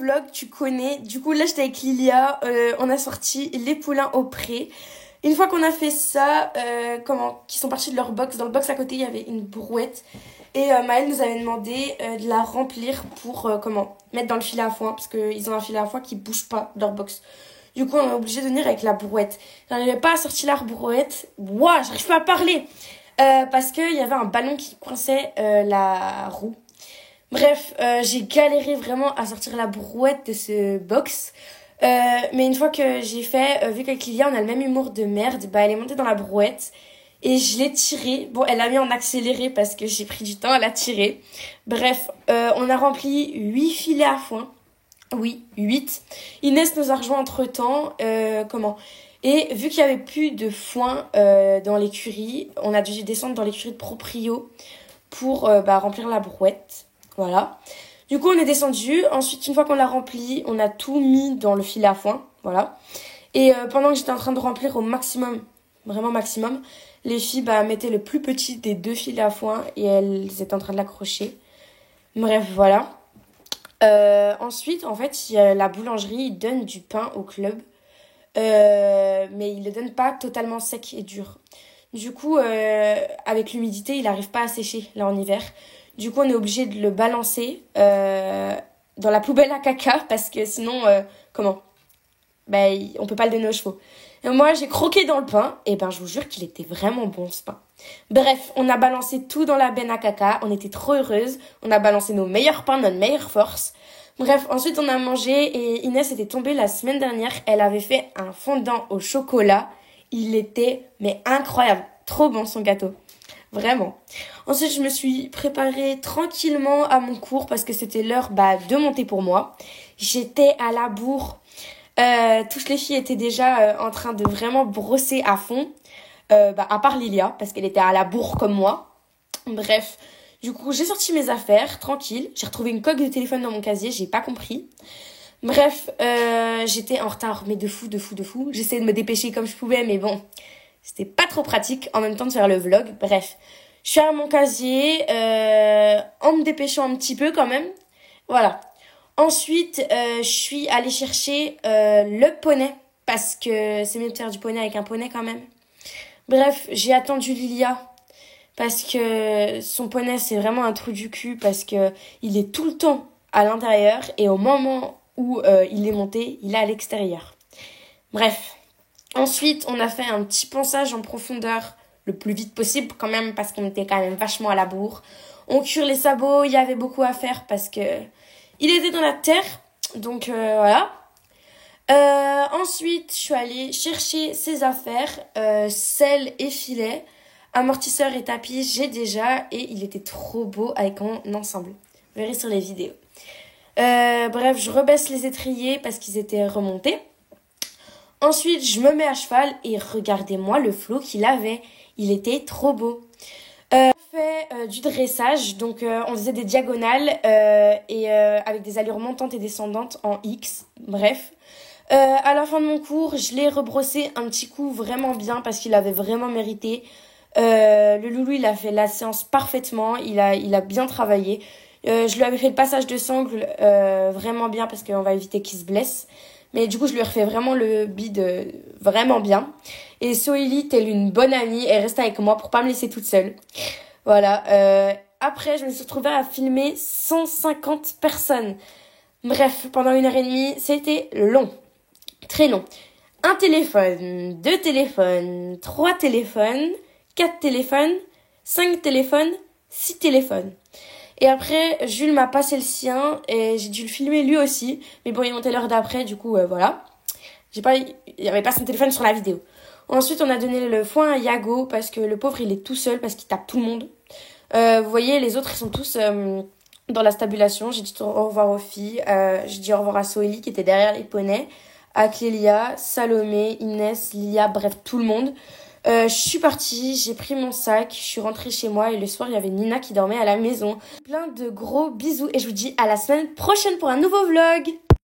vlog, tu connais. Du coup, là, j'étais avec Lilia. On a sorti les poulains au pré. Une fois qu'on a fait ça, qui sont partis de leur box. Dans le box à côté, il y avait une brouette. Et Maëlle nous avait demandé de la remplir pour, mettre dans le filet à foin. Parce qu'ils ont un filet à foin qui bouge pas de leur box. Du coup, on est obligé de venir avec la brouette. J'arrivais pas à sortir la brouette. Ouah, j'arrive pas à parler. Parce qu'il y avait un ballon qui coinçait la roue. Bref, j'ai galéré vraiment à sortir la brouette de ce box. Mais une fois que j'ai fait, vu qu'avec Lilia, on a le même humour de merde, elle est montée dans la brouette. Et je l'ai tirée. Bon, elle a mis en accéléré parce que j'ai pris du temps à la tirer. Bref, on a rempli 8 filets à foin. Oui, 8. Inès nous a rejoint entre-temps. Et vu qu'il n'y avait plus de foin dans l'écurie, on a dû descendre dans l'écurie de Proprio pour remplir la brouette. Voilà. Du coup, on est descendu. Ensuite, une fois qu'on l'a rempli, on a tout mis dans le filet à foin. Voilà. Et pendant que j'étais en train de remplir au maximum, vraiment maximum, les filles mettaient le plus petit des 2 filets à foin et elles étaient en train de l'accrocher. Bref, voilà. Ensuite, en fait, la boulangerie, il donne du pain au club. Mais il le donne pas totalement sec et dur. Du coup, avec l'humidité, il arrive pas à sécher, là, en hiver. Du coup, on est obligé de le balancer dans la poubelle à caca parce que sinon, on peut pas le donner aux chevaux. Et moi, j'ai croqué dans le pain et je vous jure qu'il était vraiment bon, ce pain. Bref, on a balancé tout dans la benne à caca. On était trop heureuses. On a balancé nos meilleurs pains, notre meilleure force. Bref, ensuite, on a mangé et Inès était tombée la semaine dernière. Elle avait fait un fondant au chocolat. Il était, incroyable. Trop bon, son gâteau. Vraiment. Ensuite, je me suis préparée tranquillement à mon cours parce que c'était l'heure de monter pour moi. J'étais à la bourre. Toutes les filles étaient déjà en train de vraiment brosser à fond. À part Lilia, parce qu'elle était à la bourre comme moi. Bref, du coup, j'ai sorti mes affaires, tranquille. J'ai retrouvé une coque de téléphone dans mon casier, j'ai pas compris. Bref, j'étais en retard, mais de fou. J'essayais de me dépêcher comme je pouvais, mais bon, c'était pas trop pratique en même temps de faire le vlog. Bref, je suis à mon casier, en me dépêchant un petit peu quand même. Voilà. Ensuite, je suis allée chercher le poney, parce que c'est mieux de faire du poney avec un poney quand même. Bref, j'ai attendu Lilia, parce que son poney, c'est vraiment un trou du cul, parce que il est tout le temps à l'intérieur, et au moment où il est monté, il est à l'extérieur. Bref. Ensuite, on a fait un petit ponçage en profondeur, le plus vite possible quand même, parce qu'on était quand même vachement à la bourre. On cure les sabots, il y avait beaucoup à faire, parce que il était dans la terre, donc voilà. Ensuite, je suis allée chercher ses affaires, sel et filet, amortisseur et tapis, j'ai déjà, et il était trop beau avec mon ensemble. Vous verrez sur les vidéos. Bref, je rebaisse les étriers parce qu'ils étaient remontés. Ensuite, je me mets à cheval et regardez-moi le flot qu'il avait. Il était trop beau. On fait du dressage, donc on faisait des diagonales avec des allures montantes et descendantes en X. Bref. À la fin de mon cours, je l'ai rebrossé un petit coup vraiment bien parce qu'il avait vraiment mérité. Le loulou, il a fait la séance parfaitement. Il a bien travaillé. Je lui avais fait le passage de sangle vraiment bien parce qu'on va éviter qu'il se blesse. Mais du coup, je lui ai refait vraiment le bide vraiment bien. Et Soélie, telle une bonne amie, elle reste avec moi pour pas me laisser toute seule. Voilà. Après, je me suis retrouvée à filmer 150 personnes. Bref, pendant 1h30, c'était long. Très long. 1 téléphone, 2 téléphones, 3 téléphones, 4 téléphones, 5 téléphones, 6 téléphones. Et après, Jules m'a passé le sien et j'ai dû le filmer lui aussi. Mais bon, il est monté l'heure d'après, du coup, voilà. Il y avait pas son téléphone sur la vidéo. Ensuite, on a donné le foin à Yago parce que le pauvre, il est tout seul parce qu'il tape tout le monde. Vous voyez, les autres, ils sont tous dans la stabulation. J'ai dit au revoir aux filles. J'ai dit au revoir à Soélie qui était derrière les poneys, à Clélia, Salomé, Inès, Lilia, bref, tout le monde. Je suis partie, j'ai pris mon sac, je suis rentrée chez moi et le soir, il y avait Nina qui dormait à la maison. Plein de gros bisous et je vous dis à la semaine prochaine pour un nouveau vlog.